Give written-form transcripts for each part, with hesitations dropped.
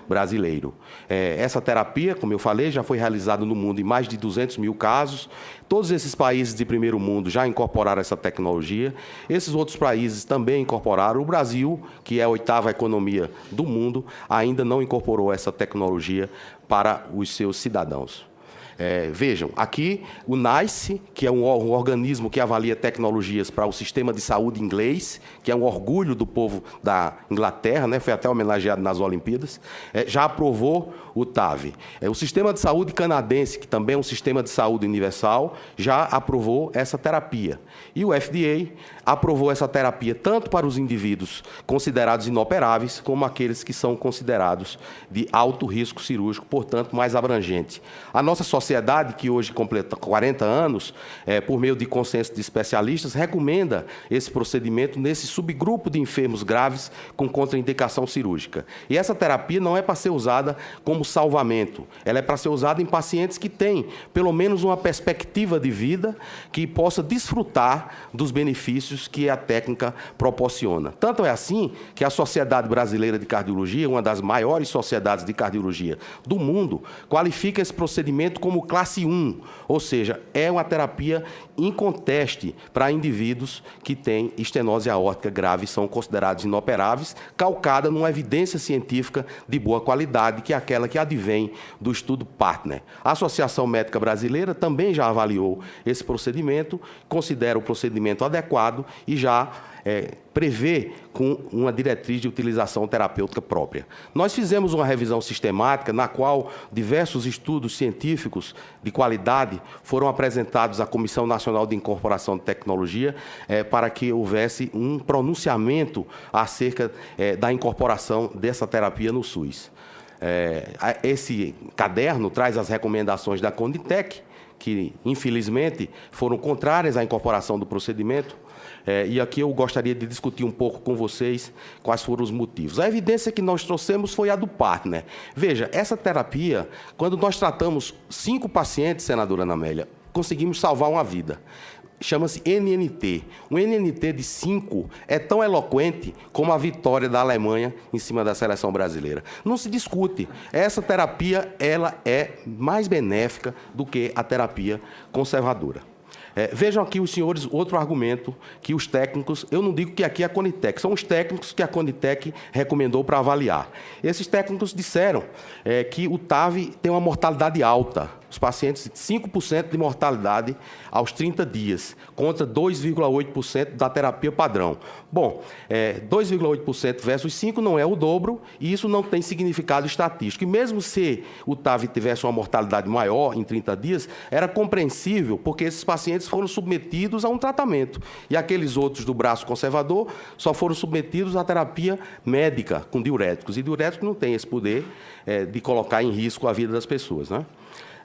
brasileiro. Essa terapia, como eu falei, já foi realizada no mundo em mais de 200 mil casos. Todos esses países de primeiro mundo já incorporaram essa tecnologia. Esses outros países também incorporaram. O Brasil, que é a 8ª economia do mundo, ainda não incorporou essa tecnologia para os seus cidadãos. Vejam, aqui o NICE, que é um organismo que avalia tecnologias para o sistema de saúde inglês, que é um orgulho do povo da Inglaterra, né? Foi até homenageado nas Olimpíadas, já aprovou o TAV. O sistema de saúde canadense, que também é um sistema de saúde universal, já aprovou essa terapia. E o FDA aprovou essa terapia tanto para os indivíduos considerados inoperáveis, como aqueles que são considerados de alto risco cirúrgico, portanto, mais abrangente. A nossa sociedade, que hoje completa 40 anos, por meio de consenso de especialistas, recomenda esse procedimento nesse subgrupo de enfermos graves com contraindicação cirúrgica. E essa terapia não é para ser usada como salvamento, ela é para ser usada em pacientes que têm, pelo menos, uma perspectiva de vida que possa desfrutar dos benefícios que a técnica proporciona. Tanto é assim que a Sociedade Brasileira de Cardiologia, uma das maiores sociedades de cardiologia do mundo, qualifica esse procedimento como classe 1, ou seja, é uma terapia inconteste para indivíduos que têm estenose aórtica grave e são considerados inoperáveis, calcada numa evidência científica de boa qualidade, que é aquela que advém do estudo Partner. A Associação Médica Brasileira também já avaliou esse procedimento, considera o procedimento adequado e já prevê com uma diretriz de utilização terapêutica própria. Nós fizemos uma revisão sistemática na qual diversos estudos científicos de qualidade foram apresentados à Comissão Nacional de Incorporação de Tecnologia para que houvesse um pronunciamento acerca da incorporação dessa terapia no SUS. Esse caderno traz as recomendações da Conitec, que, infelizmente, foram contrárias à incorporação do procedimento. E aqui eu gostaria de discutir um pouco com vocês quais foram os motivos. A evidência que nós trouxemos foi a do Partner. Veja, essa terapia, quando nós tratamos 5 pacientes, senadora Ana Amélia, conseguimos salvar uma vida. Chama-se NNT. Um NNT de 5 é tão eloquente como a vitória da Alemanha em cima da seleção brasileira. Não se discute. Essa terapia ela é mais benéfica do que a terapia conservadora. Vejam aqui os senhores outro argumento que os técnicos, eu não digo que aqui é a Conitec, são os técnicos que a Conitec recomendou para avaliar. Esses técnicos disseram que o TAV tem uma mortalidade alta. Os pacientes, 5% de mortalidade aos 30 dias, contra 2,8% da terapia padrão. Bom, 2,8% versus 5% não é o dobro, e isso não tem significado estatístico. E mesmo se o TAV tivesse uma mortalidade maior em 30 dias, era compreensível, porque esses pacientes foram submetidos a um tratamento. E aqueles outros do braço conservador só foram submetidos à terapia médica, com diuréticos. E diuréticos não tem esse poder de colocar em risco a vida das pessoas, né?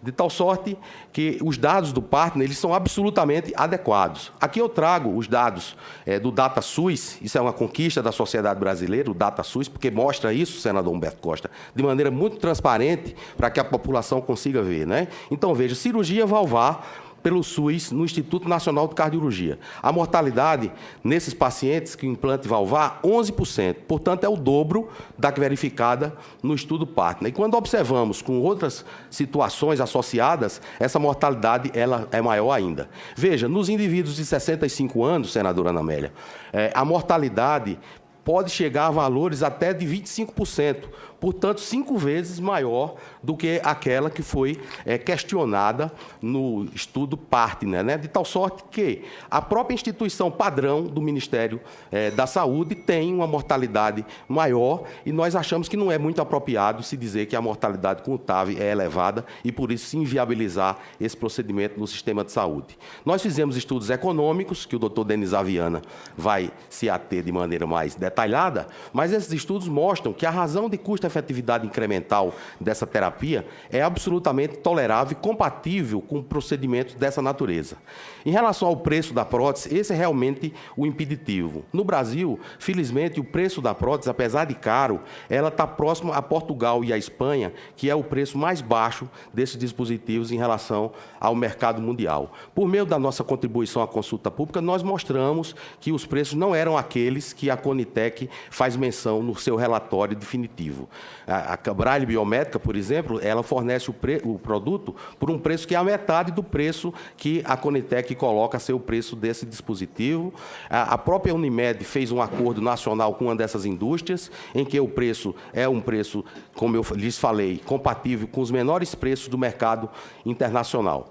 De tal sorte que os dados do Partner eles são absolutamente adequados. Aqui eu trago os dados do DataSUS, isso é uma conquista da sociedade brasileira, o DataSUS, porque mostra isso, senador Humberto Costa, de maneira muito transparente para que a população consiga ver, né? Então, veja, cirurgia valvar pelo SUS no Instituto Nacional de Cardiologia. A mortalidade nesses pacientes que implante valvar, 11%. Portanto, é o dobro da verificada no estudo Partner. E quando observamos com outras situações associadas, essa mortalidade ela é maior ainda. Veja, nos indivíduos de 65 anos, senadora Ana Amélia, a mortalidade pode chegar a valores até de 25%, portanto, 5 vezes maior do que aquela que foi questionada no estudo Partner, né? De tal sorte que a própria instituição padrão do Ministério da Saúde tem uma mortalidade maior e nós achamos que não é muito apropriado se dizer que a mortalidade com o TAV é elevada e, por isso, se inviabilizar esse procedimento no sistema de saúde. Nós fizemos estudos econômicos, que o doutor Denis Aviana vai se ater de maneira mais detalhada, mas esses estudos mostram que a razão de custo-efetividade incremental dessa terapia é absolutamente tolerável e compatível com procedimentos dessa natureza. Em relação ao preço da prótese, esse é realmente o impeditivo. No Brasil, felizmente, o preço da prótese, apesar de caro, ela está próximo a Portugal e a Espanha, que é o preço mais baixo desses dispositivos em relação ao mercado mundial. Por meio da nossa contribuição à consulta pública, nós mostramos que os preços não eram aqueles que a Conitec faz menção no seu relatório definitivo. A Braille Biométrica, por exemplo, ela fornece o produto por um preço que é a metade do preço que a Conitec coloca a ser o preço desse dispositivo. A própria Unimed fez um acordo nacional com uma dessas indústrias, em que o preço é um preço, como eu lhes falei, compatível com os menores preços do mercado internacional.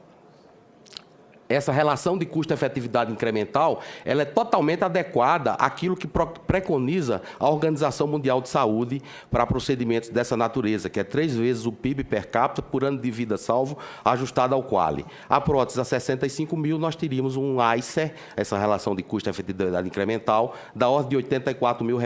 Essa relação de custo-efetividade incremental, ela é totalmente adequada àquilo que preconiza a Organização Mundial de Saúde para procedimentos dessa natureza, que é 3 vezes o PIB per capita por ano de vida salvo, ajustado ao QALY. A prótese a 65 mil, nós teríamos um ICER, essa relação de custo-efetividade incremental, da ordem de R$84 mil,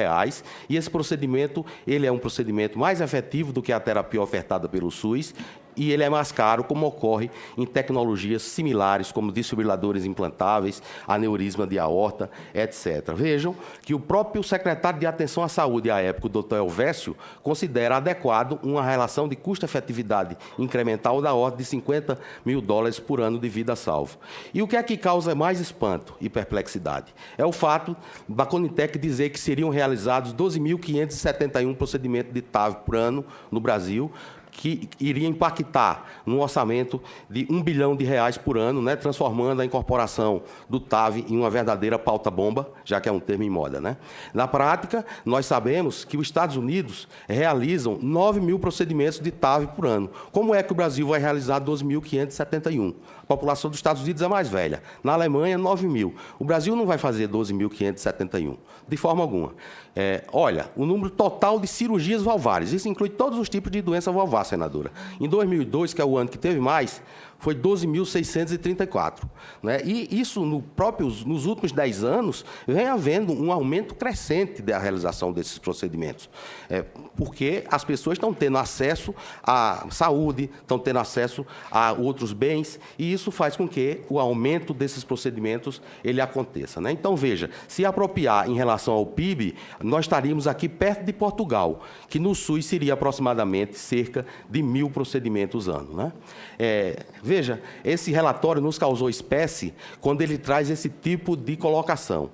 e esse procedimento, ele é um procedimento mais efetivo do que a terapia ofertada pelo SUS, e ele é mais caro, como ocorre em tecnologias similares, como desfibriladores implantáveis, aneurisma de aorta, etc. Vejam que o próprio secretário de Atenção à Saúde, à época, o doutor Elvésio, considera adequado uma relação de custo-efetividade incremental da ordem de $50 mil por ano de vida salvo. E o que é que causa mais espanto e perplexidade? É o fato da Conitec dizer que seriam realizados 12.571 procedimentos de TAV por ano no Brasil, que iria impactar no orçamento de R$1 bilhão por ano, né, transformando a incorporação do TAV em uma verdadeira pauta-bomba, já que é um termo em moda, né? Na prática, nós sabemos que os Estados Unidos realizam 9 mil procedimentos de TAV por ano. Como é que o Brasil vai realizar 12.571? A população dos Estados Unidos é mais velha. Na Alemanha, 9 mil. O Brasil não vai fazer 12.571, de forma alguma. Olha, o número total de cirurgias valvares, isso inclui todos os tipos de doença valvar, senadora. Em 2002, que é o ano que teve mais, foi 12.634. Né? E isso, nos últimos 10 anos, vem havendo um aumento crescente da realização desses procedimentos. Porque as pessoas estão tendo acesso à saúde, estão tendo acesso a outros bens, e isso faz com que o aumento desses procedimentos ele aconteça. Né? Então, veja, se apropriar em relação ao PIB, nós estaríamos aqui perto de Portugal, que no SUS seria aproximadamente cerca de 1.000 procedimentos ano. Né? Veja, esse relatório nos causou espécie quando ele traz esse tipo de colocação.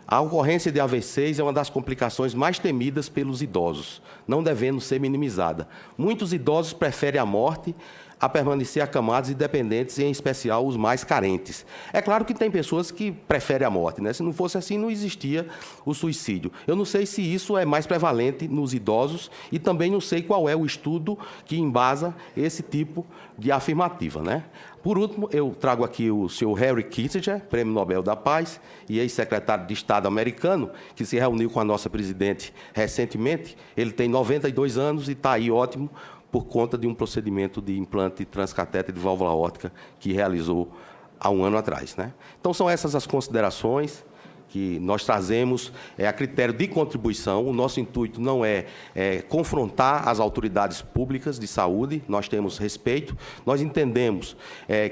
A ocorrência de AVCs é uma das complicações mais temidas pelos idosos, não devendo ser minimizada. Muitos idosos preferem a morte a permanecer acamados e dependentes, em especial os mais carentes. É claro que tem pessoas que preferem a morte, né? Se não fosse assim, não existia o suicídio. Eu não sei se isso é mais prevalente nos idosos e também não sei qual é o estudo que embasa esse tipo de afirmativa, né? Por último, eu trago aqui o senhor Harry Kissinger, Prêmio Nobel da Paz, e ex-secretário de Estado americano, que se reuniu com a nossa presidente recentemente. Ele tem 92 anos e está aí ótimo, por conta de um procedimento de implante transcatéter de válvula aórtica que realizou há um ano atrás. Né? Então, são essas as considerações que nós trazemos a critério de contribuição. O nosso intuito não é confrontar as autoridades públicas de saúde, nós temos respeito, nós entendemos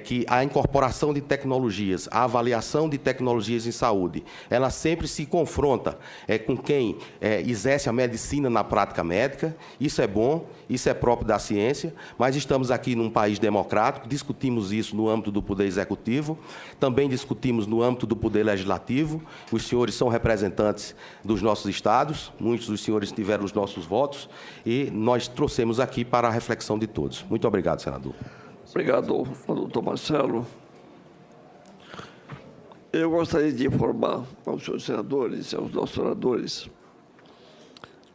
que a incorporação de tecnologias, a avaliação de tecnologias em saúde, ela sempre se confronta com quem exerce a medicina na prática médica. Isso é bom, isso é próprio da ciência, mas estamos aqui num país democrático, discutimos isso no âmbito do Poder Executivo, também discutimos no âmbito do Poder Legislativo. Os senhores são representantes dos nossos estados, muitos dos senhores tiveram os nossos votos, e nós trouxemos aqui para a reflexão de todos. Muito obrigado, senador. Obrigado, doutor Marcelo. Eu gostaria de informar aos senhores senadores e aos nossos senadores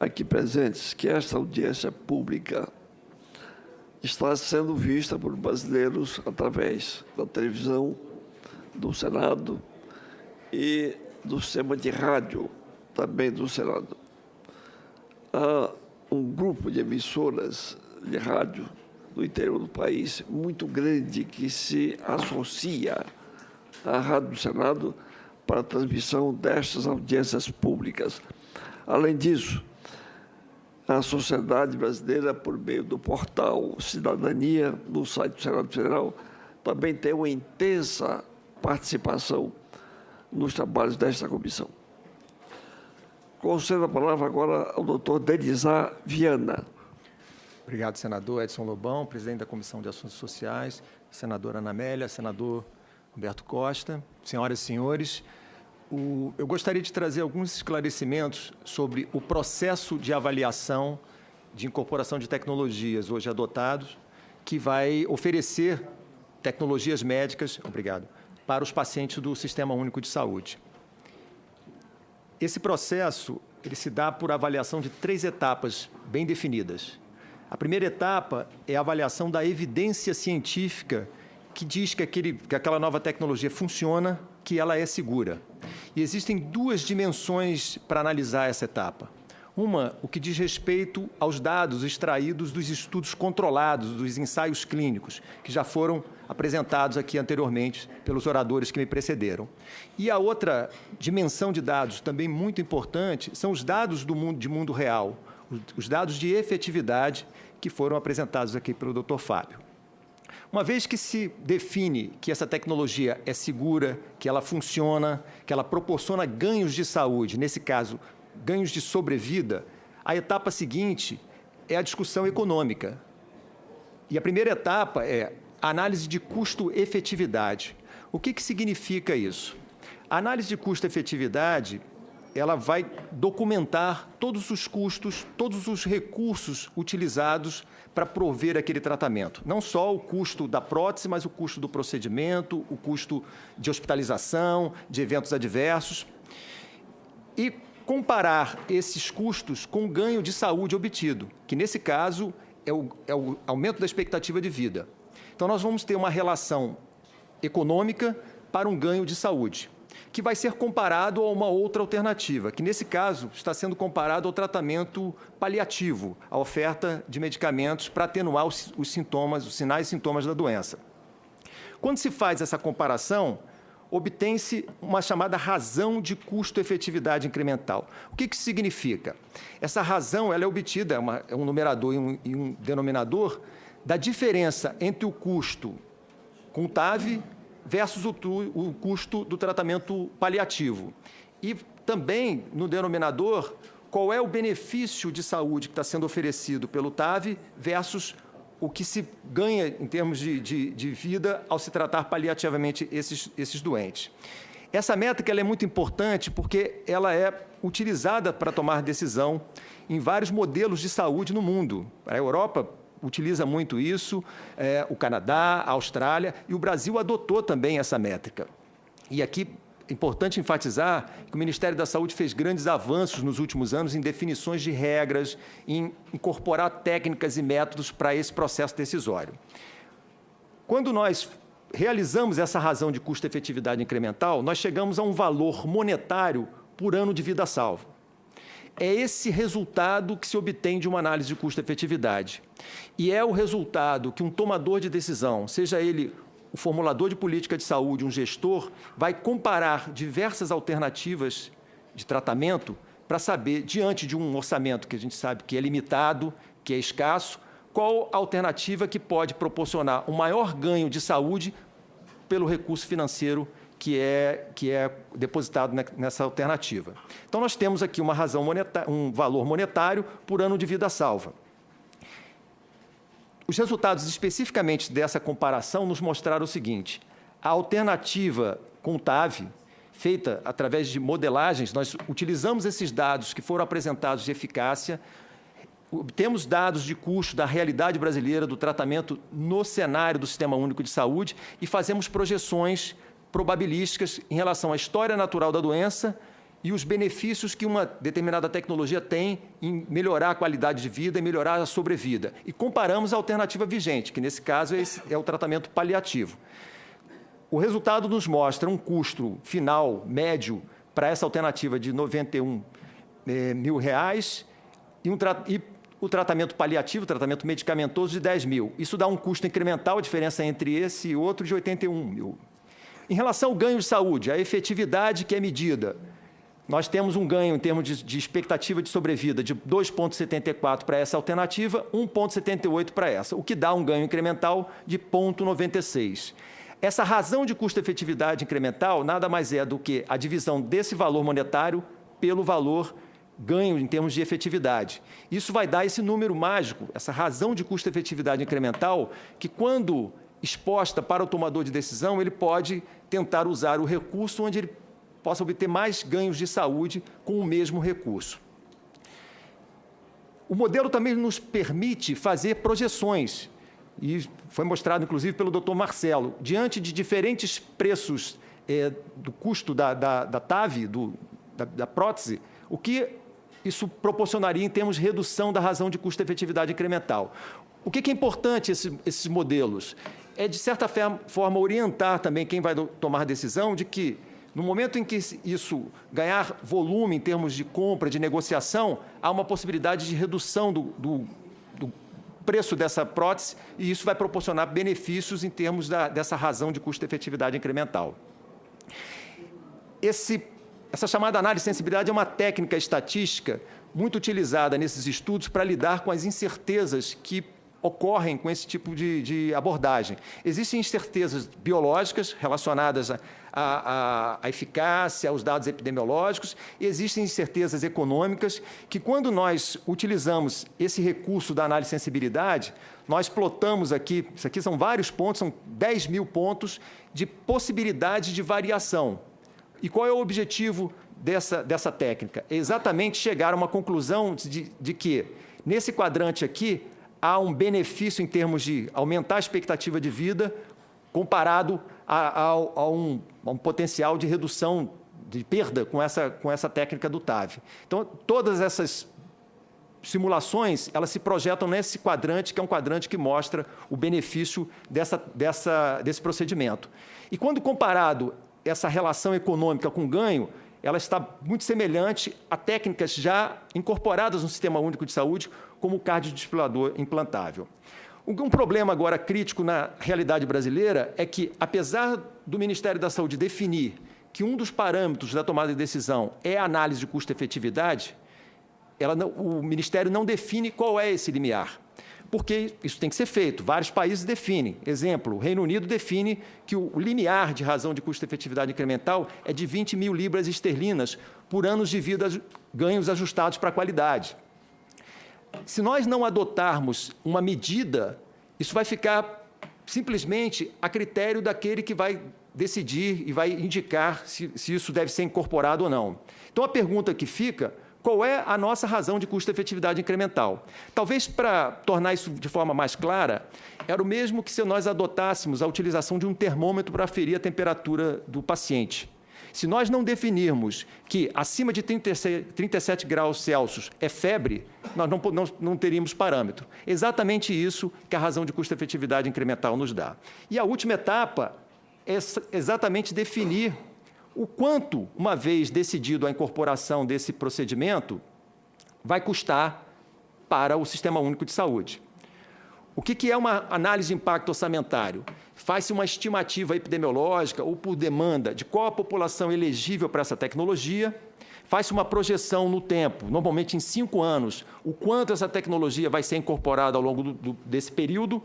aqui presentes que esta audiência pública está sendo vista por brasileiros através da televisão, do Senado e do sistema de rádio, também do Senado. Há um grupo de emissoras de rádio do interior do país muito grande que se associa à Rádio do Senado para a transmissão destas audiências públicas. Além disso, a sociedade brasileira, por meio do portal Cidadania, no site do Senado Federal, também tem uma intensa participação nos trabalhos desta comissão. Concedo a palavra agora ao doutor Denizar Viana. Obrigado, senador Edson Lobão, presidente da Comissão de Assuntos Sociais, senadora Ana Amélia, senador Roberto Costa, senhoras e senhores. Eu gostaria de trazer alguns esclarecimentos sobre o processo de avaliação de incorporação de tecnologias hoje adotados, que vai oferecer tecnologias médicas, para os pacientes do Sistema Único de Saúde. Esse processo ele se dá por avaliação de 3 etapas bem definidas. A primeira etapa é a avaliação da evidência científica que diz que aquela nova tecnologia funciona, que ela é segura. E existem 2 dimensões para analisar essa etapa. Uma, o que diz respeito aos dados extraídos dos estudos controlados, dos ensaios clínicos, que já foram apresentados aqui anteriormente pelos oradores que me precederam. E a outra dimensão de dados, também muito importante, são os dados de mundo real, os dados de efetividade que foram apresentados aqui pelo Dr. Fábio. Uma vez que se define que essa tecnologia é segura, que ela funciona, que ela proporciona ganhos de saúde, nesse caso, ganhos de sobrevida, a etapa seguinte é a discussão econômica. E a primeira etapa é a análise de custo-efetividade. O que significa isso? A análise de custo-efetividade, ela vai documentar todos os custos, todos os recursos utilizados para prover aquele tratamento. Não só o custo da prótese, mas o custo do procedimento, o custo de hospitalização, de eventos adversos. E comparar esses custos com o ganho de saúde obtido, que, nesse caso, é o aumento da expectativa de vida. Então, nós vamos ter uma relação econômica para um ganho de saúde, que vai ser comparado a uma outra alternativa, que, nesse caso, está sendo comparado ao tratamento paliativo, a oferta de medicamentos para atenuar os sintomas, os sinais e sintomas da doença. Quando se faz essa comparação, obtém-se uma chamada razão de custo-efetividade incremental. O que isso significa? Essa razão ela é obtida, é um numerador e um denominador, da diferença entre o custo com TAV versus o custo do tratamento paliativo. E também, no denominador, qual é o benefício de saúde que está sendo oferecido pelo TAV versus o que se ganha em termos de vida ao se tratar paliativamente esses doentes. Essa métrica ela é muito importante porque ela é utilizada para tomar decisão em vários modelos de saúde no mundo. A Europa utiliza muito isso, o Canadá, a Austrália, e o Brasil adotou também essa métrica. E aqui é importante enfatizar que o Ministério da Saúde fez grandes avanços nos últimos anos em definições de regras, em incorporar técnicas e métodos para esse processo decisório. Quando nós realizamos essa razão de custo-efetividade incremental, nós chegamos a um valor monetário por ano de vida salvo. É esse resultado que se obtém de uma análise de custo-efetividade. E é o resultado que um tomador de decisão, seja ele o formulador de política de saúde, um gestor, vai comparar diversas alternativas de tratamento para saber, diante de um orçamento que a gente sabe que é limitado, que é escasso, qual a alternativa que pode proporcionar um maior ganho de saúde pelo recurso financeiro que é depositado nessa alternativa. Então, nós temos aqui uma razão monetária, um valor monetário por ano de vida salva. Os resultados especificamente dessa comparação nos mostraram o seguinte: a alternativa com o TAV, feita através de modelagens, nós utilizamos esses dados que foram apresentados de eficácia, obtemos dados de custo da realidade brasileira do tratamento no cenário do Sistema Único de Saúde e fazemos projeções probabilísticas em relação à história natural da doença e os benefícios que uma determinada tecnologia tem em melhorar a qualidade de vida e melhorar a sobrevida. E comparamos a alternativa vigente, que nesse caso é o tratamento paliativo. O resultado nos mostra um custo final médio para essa alternativa de R$ 91 mil e o tratamento paliativo, o tratamento medicamentoso, de 10 mil. Isso dá um custo incremental, a diferença entre esse e outro, de 81 mil. Em relação ao ganho de saúde, a efetividade que é medida, nós temos um ganho em termos de expectativa de sobrevida de 2,74 para essa alternativa, 1,78 para essa, o que dá um ganho incremental de 0,96. Essa razão de custo-efetividade incremental nada mais é do que a divisão desse valor monetário pelo valor ganho em termos de efetividade. Isso vai dar esse número mágico, essa razão de custo-efetividade incremental, que quando exposta para o tomador de decisão, ele pode tentar usar o recurso onde ele possa obter mais ganhos de saúde com o mesmo recurso. O modelo também nos permite fazer projeções, e foi mostrado, inclusive, pelo Dr. Marcelo, diante de diferentes preços do custo da TAV, da prótese, o que isso proporcionaria em termos de redução da razão de custo-efetividade incremental. O que é importante esses modelos? É, de certa forma, orientar também quem vai tomar decisão de que, no momento em que isso ganhar volume em termos de compra, de negociação, há uma possibilidade de redução do preço dessa prótese, e isso vai proporcionar benefícios em termos dessa razão de custo-efetividade incremental. Essa chamada análise de sensibilidade é uma técnica estatística muito utilizada nesses estudos para lidar com as incertezas que ocorrem com esse tipo de abordagem. Existem incertezas biológicas relacionadas à eficácia, aos dados epidemiológicos, e existem incertezas econômicas que, quando nós utilizamos esse recurso da análise de sensibilidade, nós plotamos aqui, isso aqui são vários pontos, são 10 mil pontos de possibilidade de variação. E qual é o objetivo dessa técnica? É exatamente chegar a uma conclusão de que, nesse quadrante aqui, há um benefício em termos de aumentar a expectativa de vida comparado a um potencial de redução, de perda com essa técnica do TAV. Então, todas essas simulações, elas se projetam nesse quadrante, que é um quadrante que mostra o benefício desse procedimento. E quando comparado essa relação econômica com ganho, ela está muito semelhante a técnicas já incorporadas no Sistema Único de Saúde, como o cardiodesfibrilador implantável. Um problema agora crítico na realidade brasileira é que, apesar do Ministério da Saúde definir que um dos parâmetros da tomada de decisão é a análise de custo-efetividade, o Ministério não define qual é esse limiar, porque isso tem que ser feito. Vários países definem. Exemplo, o Reino Unido define que o limiar de razão de custo-efetividade incremental é de 20 mil libras esterlinas por anos de vida ganhos ajustados para a qualidade. Se nós não adotarmos uma medida, isso vai ficar simplesmente a critério daquele que vai decidir e vai indicar se isso deve ser incorporado ou não. Então, a pergunta que fica: qual é a nossa razão de custo-efetividade incremental? Talvez, para tornar isso de forma mais clara, era o mesmo que se nós adotássemos a utilização de um termômetro para aferir a temperatura do paciente. Se nós não definirmos que acima de 37 graus Celsius é febre, nós não teríamos parâmetro. Exatamente isso que a razão de custo-efetividade incremental nos dá. E a última etapa é exatamente definir o quanto, uma vez decidido a incorporação desse procedimento, vai custar para o Sistema Único de Saúde. O que é uma análise de impacto orçamentário? Faz-se uma estimativa epidemiológica ou por demanda de qual a população elegível para essa tecnologia, faz-se uma projeção no tempo, normalmente em 5 anos, o quanto essa tecnologia vai ser incorporada ao longo desse período,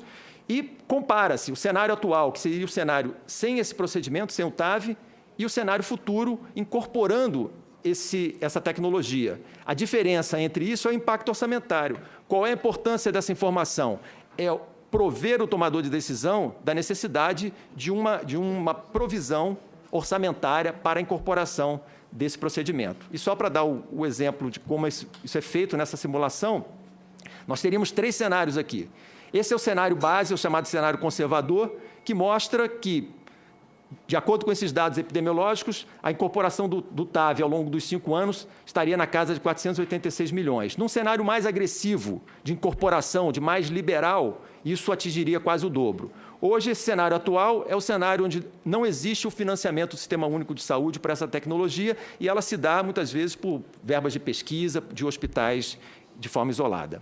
e compara-se o cenário atual, que seria o cenário sem esse procedimento, sem o TAV, e o cenário futuro incorporando essa tecnologia. A diferença entre isso é o impacto orçamentário. Qual é a importância dessa informação? É prover o tomador de decisão da necessidade de uma provisão orçamentária para a incorporação desse procedimento. E só para dar o exemplo de como isso é feito nessa simulação, nós teríamos 3 cenários aqui. Esse é o cenário base, o chamado cenário conservador, que mostra que, de acordo com esses dados epidemiológicos, a incorporação do TAV ao longo dos 5 anos estaria na casa de 486 milhões. Num cenário mais agressivo, de incorporação, de mais liberal, isso atingiria quase o dobro. Hoje, esse cenário atual é o cenário onde não existe o financiamento do Sistema Único de Saúde para essa tecnologia, e ela se dá, muitas vezes, por verbas de pesquisa de hospitais de forma isolada.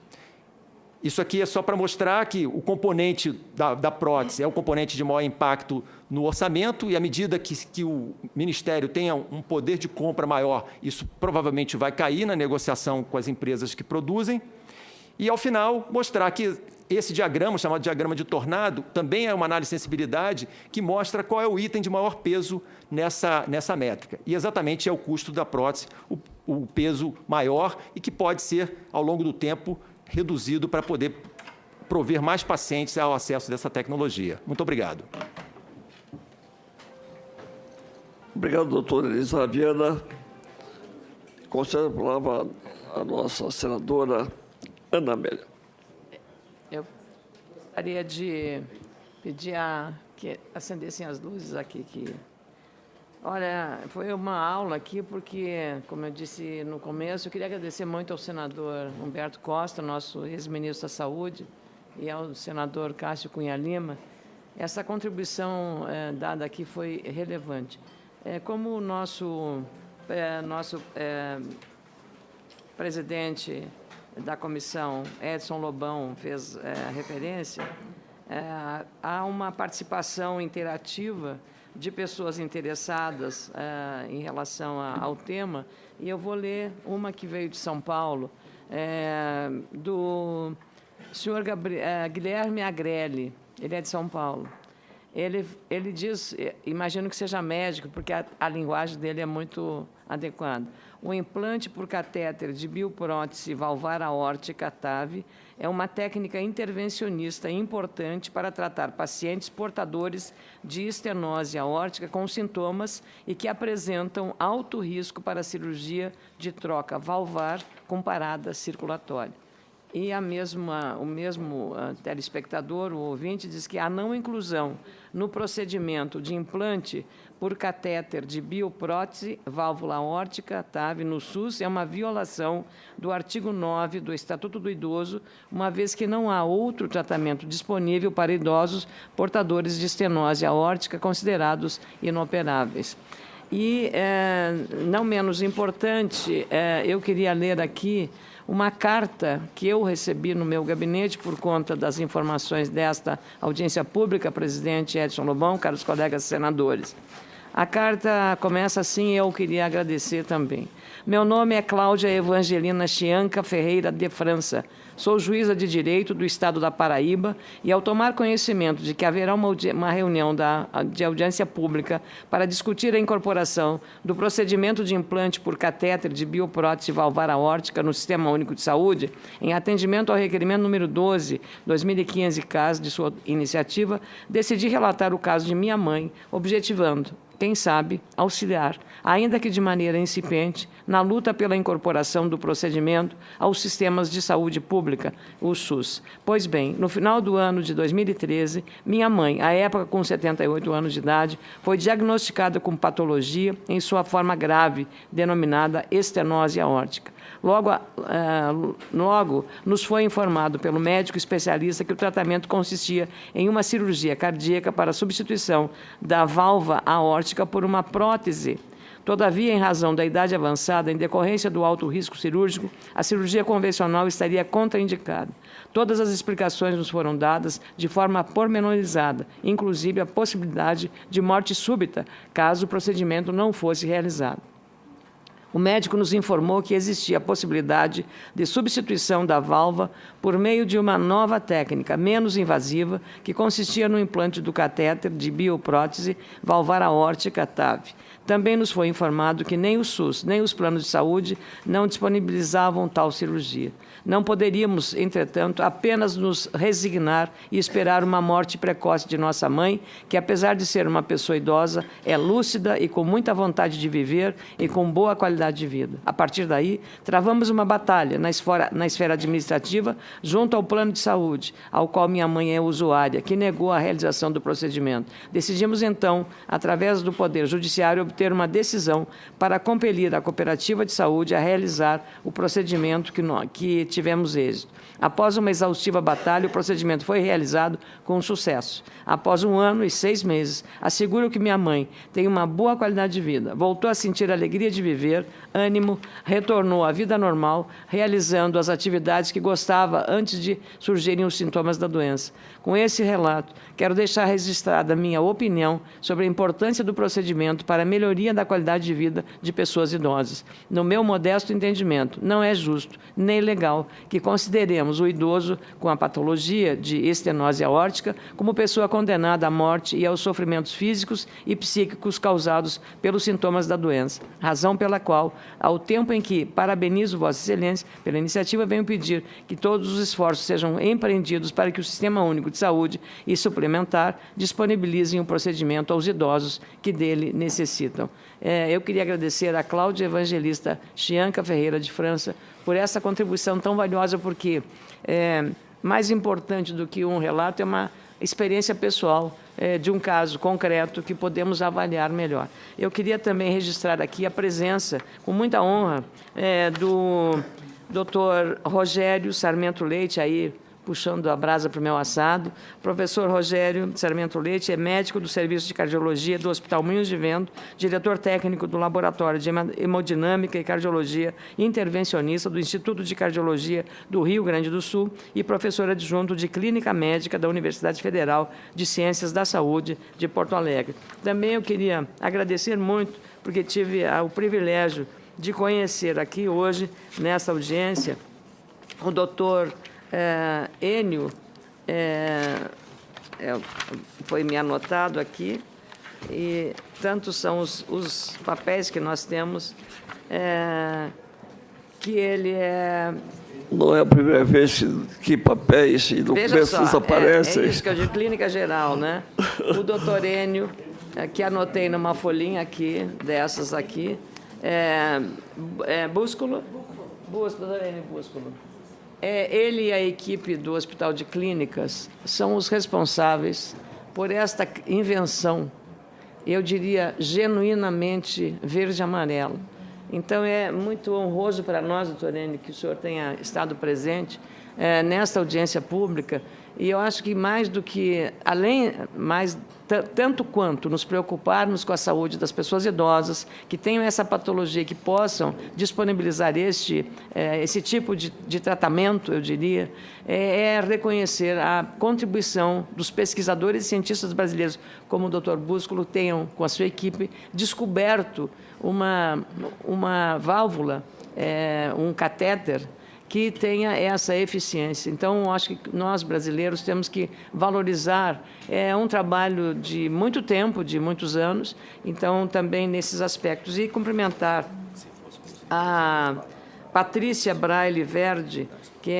Isso aqui é só para mostrar que o componente da prótese é o componente de maior impacto no orçamento, e à medida que o Ministério tenha um poder de compra maior, isso provavelmente vai cair na negociação com as empresas que produzem. E, ao final, mostrar que esse diagrama, chamado diagrama de tornado, também é uma análise de sensibilidade que mostra qual é o item de maior peso nessa métrica. E exatamente é o custo da prótese, o peso maior, e que pode ser, ao longo do tempo, reduzido para poder prover mais pacientes ao acesso dessa tecnologia. Muito obrigado. Obrigado, doutora Elisa Viana. Concedo a palavra à nossa senadora Ana Amélia. Eu gostaria de pedir que acendessem as luzes aqui. Olha, foi uma aula aqui porque, como eu disse no começo, eu queria agradecer muito ao senador Humberto Costa, nosso ex-ministro da Saúde, e ao senador Cássio Cunha Lima. Essa contribuição dada aqui foi relevante. Como o nosso presidente da comissão, Edson Lobão, fez referência, há uma participação interativa de pessoas interessadas em relação ao tema, e eu vou ler uma que veio de São Paulo, do senhor Guilherme Agrelli, ele é de São Paulo. Ele diz, imagino que seja médico, porque a linguagem dele é muito adequada. O implante por catéter de bioprótese valvar aórtica TAV é uma técnica intervencionista importante para tratar pacientes portadores de estenose aórtica com sintomas e que apresentam alto risco para a cirurgia de troca valvar com parada circulatória. E o mesmo telespectador, o ouvinte, diz que a não inclusão no procedimento de implante por catéter de bioprótese, válvula aórtica, TAV, no SUS, é uma violação do artigo 9 do Estatuto do Idoso, uma vez que não há outro tratamento disponível para idosos portadores de estenose aórtica considerados inoperáveis. E, não menos importante, eu queria ler aqui uma carta que eu recebi no meu gabinete por conta das informações desta audiência pública, presidente Edson Lobão, caros colegas senadores. A carta começa assim, e eu queria agradecer também. Meu nome é Cláudia Evangelina Chianca Ferreira de França. Sou juíza de Direito do Estado da Paraíba e, ao tomar conhecimento de que haverá uma reunião de audiência pública para discutir a incorporação do procedimento de implante por catéter de bioprótese valvar aórtica no Sistema Único de Saúde, em atendimento ao requerimento número 12, 2015, caso de sua iniciativa, decidi relatar o caso de minha mãe, objetivando, quem sabe, auxiliar, ainda que de maneira incipiente, na luta pela incorporação do procedimento aos sistemas de saúde pública, o SUS. Pois bem, no final do ano de 2013, minha mãe, à época com 78 anos de idade, foi diagnosticada com patologia em sua forma grave, denominada estenose aórtica. Logo nos foi informado pelo médico especialista que o tratamento consistia em uma cirurgia cardíaca para a substituição da válvula aórtica por uma prótese. Todavia, em razão da idade avançada, em decorrência do alto risco cirúrgico, a cirurgia convencional estaria contraindicada. Todas as explicações nos foram dadas de forma pormenorizada, inclusive a possibilidade de morte súbita, caso o procedimento não fosse realizado. O médico nos informou que existia a possibilidade de substituição da válvula por meio de uma nova técnica, menos invasiva, que consistia no implante do catéter de bioprótese valvar aórtica TAV. Também nos foi informado que nem o SUS, nem os planos de saúde não disponibilizavam tal cirurgia. Não poderíamos, entretanto, apenas nos resignar e esperar uma morte precoce de nossa mãe, que, apesar de ser uma pessoa idosa, é lúcida e com muita vontade de viver e com boa qualidade de vida. A partir daí, travamos uma batalha na esfera administrativa junto ao plano de saúde, ao qual minha mãe é usuária, que negou a realização do procedimento. Decidimos, então, através do Poder Judiciário, obter uma decisão para compelir a cooperativa de saúde a realizar o procedimento que tivemos êxito. Após uma exaustiva batalha, o procedimento foi realizado com sucesso. Após 1 ano e 6 meses, asseguro que minha mãe tem uma boa qualidade de vida, voltou a sentir a alegria de viver, ânimo, retornou à vida normal, realizando as atividades que gostava antes de surgirem os sintomas da doença. Com esse relato, quero deixar registrada a minha opinião sobre a importância do procedimento para a melhoria da qualidade de vida de pessoas idosas. No meu modesto entendimento, não é justo nem legal que consideremos o idoso com a patologia de estenose aórtica como pessoa condenada à morte e aos sofrimentos físicos e psíquicos causados pelos sintomas da doença, razão pela qual atual, ao tempo em que parabenizo Vossa Excelência pela iniciativa, venho pedir que todos os esforços sejam empreendidos para que o Sistema Único de Saúde e Suplementar disponibilizem o procedimento aos idosos que dele necessitam. Eu queria agradecer a Cláudia Evangelista Chianca Ferreira de França por essa contribuição tão valiosa, porque mais importante do que um relato é uma experiência pessoal de um caso concreto que podemos avaliar melhor. Eu queria também registrar aqui a presença, com muita honra, do Dr. Rogério Sarmento Leite, aí puxando a brasa para o meu assado. Professor Rogério Sarmento Leite é médico do Serviço de Cardiologia do Hospital Moinhos de Vento, diretor técnico do Laboratório de Hemodinâmica e Cardiologia Intervencionista do Instituto de Cardiologia do Rio Grande do Sul e professor adjunto de Clínica Médica da Universidade Federal de Ciências da Saúde de Porto Alegre. Também eu queria agradecer muito, porque tive o privilégio de conhecer aqui hoje, nessa audiência, o doutor Enio, foi me anotado aqui, e tantos são os papéis que nós temos, que ele é... Não é a primeira vez que papéis e documentos desaparecem. É isso que eu digo, clínica geral, né? O doutor Enio, que anotei numa folhinha aqui, dessas aqui, Búsculo, doutor Enio Búsculo. Ele e a equipe do Hospital de Clínicas são os responsáveis por esta invenção, eu diria, genuinamente verde-amarelo. Então, é muito honroso para nós, doutor Enio, que o senhor tenha estado presente nesta audiência pública, e eu acho que mais do que, tanto quanto nos preocuparmos com a saúde das pessoas idosas que tenham essa patologia, que possam disponibilizar esse tipo de tratamento, eu diria, reconhecer a contribuição dos pesquisadores e cientistas brasileiros, como o Dr. Búsculo, tenham, com a sua equipe, descoberto uma válvula, um catéter, que tenha essa eficiência. Então, acho que nós, brasileiros, temos que valorizar um trabalho de muito tempo, de muitos anos, então, também nesses aspectos. E cumprimentar a Patrícia Braille Verde, que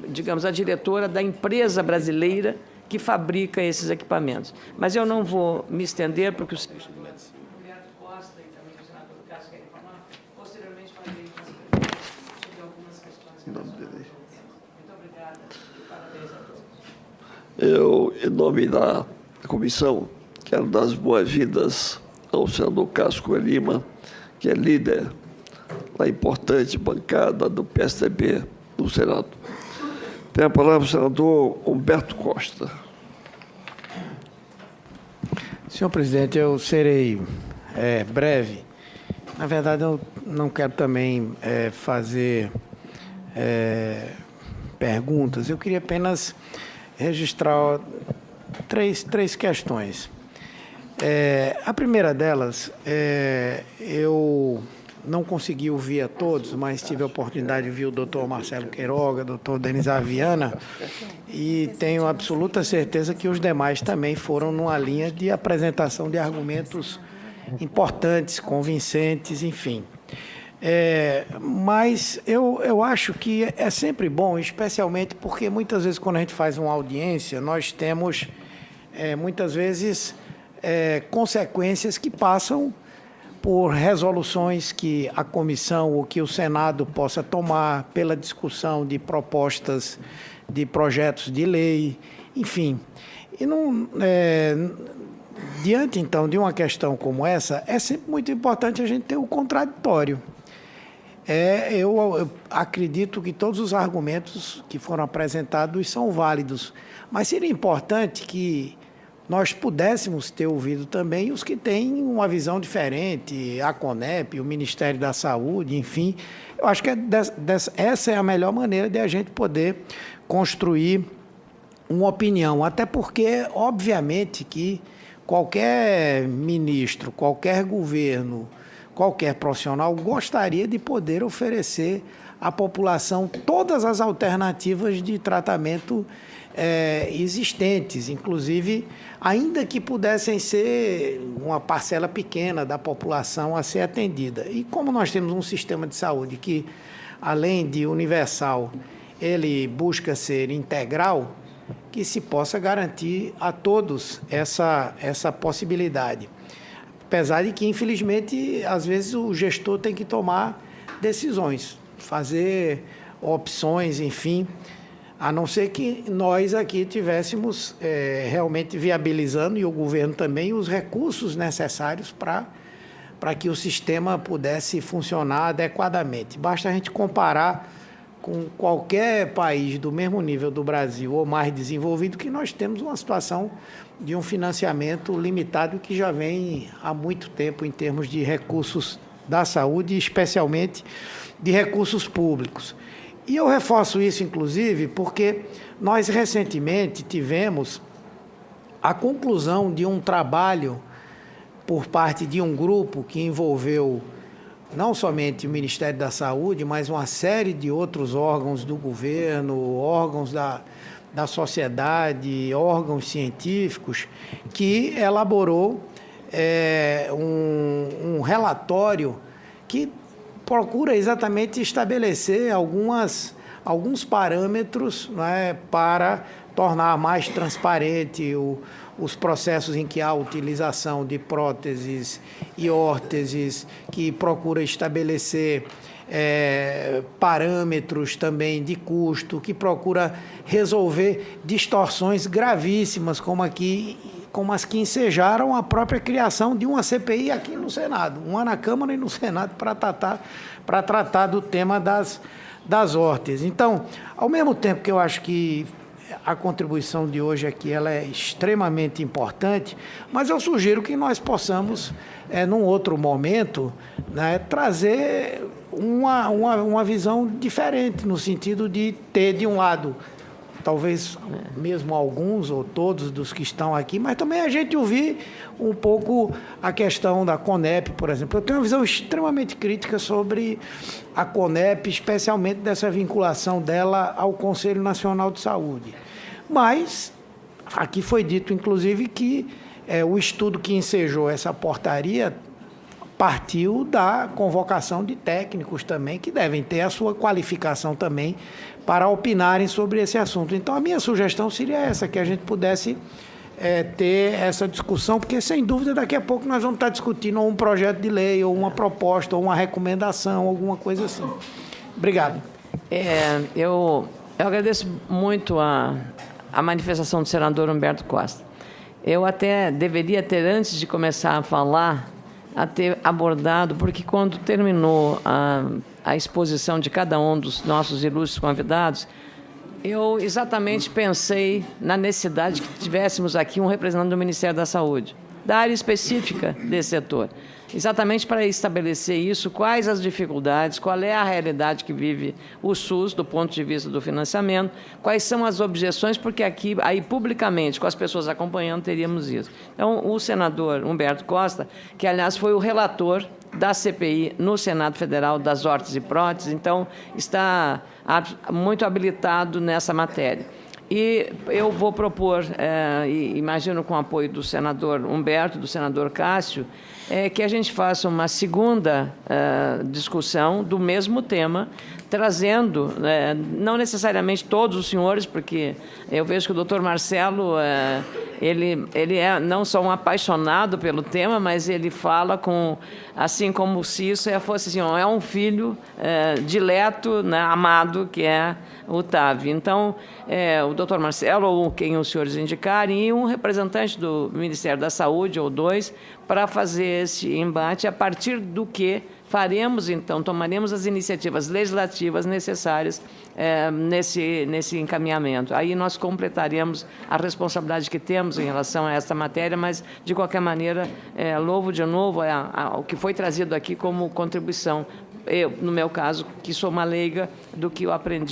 digamos, a diretora da empresa brasileira que fabrica esses equipamentos. Mas eu não vou me estender, porque o Eu, em nome da comissão, quero dar as boas-vindas ao senador Cássio Lima, que é líder da importante bancada do PSDB no Senado. Tem a palavra o senador Humberto Costa. Senhor presidente, eu serei breve. Na verdade, eu não quero também fazer perguntas. Eu queria apenas registrar três questões. A primeira delas, eu não consegui ouvir a todos, mas tive a oportunidade de ouvir o doutor Marcelo Queiroga, o doutor Denis Aviana, e tenho absoluta certeza que os demais também foram numa linha de apresentação de argumentos importantes, convincentes, enfim. Mas eu acho que é sempre bom, especialmente porque muitas vezes quando a gente faz uma audiência, nós temos muitas vezes consequências que passam por resoluções que a comissão ou que o Senado possa tomar, pela discussão de propostas de projetos de lei, enfim. E diante, então, de uma questão como essa, é sempre muito importante a gente ter o contraditório. Eu acredito que todos os argumentos que foram apresentados são válidos, mas seria importante que nós pudéssemos ter ouvido também os que têm uma visão diferente, a CONEP, o Ministério da Saúde, enfim. Eu acho que essa é a melhor maneira de a gente poder construir uma opinião, até porque, obviamente, que qualquer ministro, qualquer governo, qualquer profissional gostaria de poder oferecer à população todas as alternativas de tratamento existentes, inclusive, ainda que pudessem ser uma parcela pequena da população a ser atendida. E como nós temos um sistema de saúde que, além de universal, ele busca ser integral, que se possa garantir a todos essa possibilidade. Apesar de que, infelizmente, às vezes o gestor tem que tomar decisões, fazer opções, enfim, a não ser que nós aqui tivéssemos realmente viabilizando, e o governo também, os recursos necessários para que o sistema pudesse funcionar adequadamente. Basta a gente comparar com qualquer país do mesmo nível do Brasil ou mais desenvolvido, que nós temos uma situação de um financiamento limitado que já vem há muito tempo em termos de recursos da saúde, especialmente de recursos públicos. E eu reforço isso, inclusive, porque nós recentemente tivemos a conclusão de um trabalho por parte de um grupo que envolveu não somente o Ministério da Saúde, mas uma série de outros órgãos do governo, órgãos da sociedade, órgãos científicos, que elaborou um relatório que procura exatamente estabelecer alguns parâmetros, né, para tornar mais transparente os processos em que há utilização de próteses e órteses, que procura estabelecer parâmetros também de custo, que procura resolver distorções gravíssimas, como as que ensejaram a própria criação de uma CPI aqui no Senado, uma na Câmara e no Senado, para tratar do tema das órteses. Então, ao mesmo tempo que eu acho que a contribuição de hoje aqui ela é extremamente importante, mas eu sugiro que nós possamos, num outro momento, né, trazer uma visão diferente, no sentido de ter, de um lado, talvez mesmo alguns ou todos dos que estão aqui, mas também a gente ouvir um pouco a questão da CONEP, por exemplo. Eu tenho uma visão extremamente crítica sobre a CONEP, especialmente dessa vinculação dela ao Conselho Nacional de Saúde. Mas aqui foi dito, inclusive, que o estudo que ensejou essa portaria partiu da convocação de técnicos também, que devem ter a sua qualificação também para opinarem sobre esse assunto. Então, a minha sugestão seria essa, que a gente pudesse ter essa discussão, porque, sem dúvida, daqui a pouco nós vamos estar discutindo um projeto de lei, ou uma proposta, ou uma recomendação, alguma coisa assim. Obrigado. Eu agradeço muito a manifestação do senador Humberto Costa. Eu até deveria ter, antes de começar a falar, a ter abordado, porque quando terminou a exposição de cada um dos nossos ilustres convidados, eu exatamente pensei na necessidade que tivéssemos aqui um representante do Ministério da Saúde, da área específica desse setor, exatamente para estabelecer isso, quais as dificuldades, qual é a realidade que vive o SUS do ponto de vista do financiamento, quais são as objeções, porque aqui, aí publicamente, com as pessoas acompanhando, teríamos isso. Então, o senador Humberto Costa, que, aliás, foi o relator da CPI no Senado Federal das órteses e próteses, então, está muito habilitado nessa matéria. E eu vou propor, imagino com o apoio do senador Humberto, do senador Cássio, que a gente faça uma segunda discussão do mesmo tema, trazendo, não necessariamente todos os senhores, porque eu vejo que o doutor Marcelo, ele é não só um apaixonado pelo tema, mas ele fala assim como se isso fosse assim, é um filho dileto, né, amado, que é o TAV. Então, o doutor Marcelo, ou quem os senhores indicarem, e um representante do Ministério da Saúde, ou dois, para fazer esse embate, a partir do que faremos, então, tomaremos as iniciativas legislativas necessárias nesse encaminhamento. Aí nós completaremos a responsabilidade que temos em relação a esta matéria, mas, de qualquer maneira, louvo de novo o que foi trazido aqui como contribuição. Eu, no meu caso, que sou uma leiga, do que eu aprendi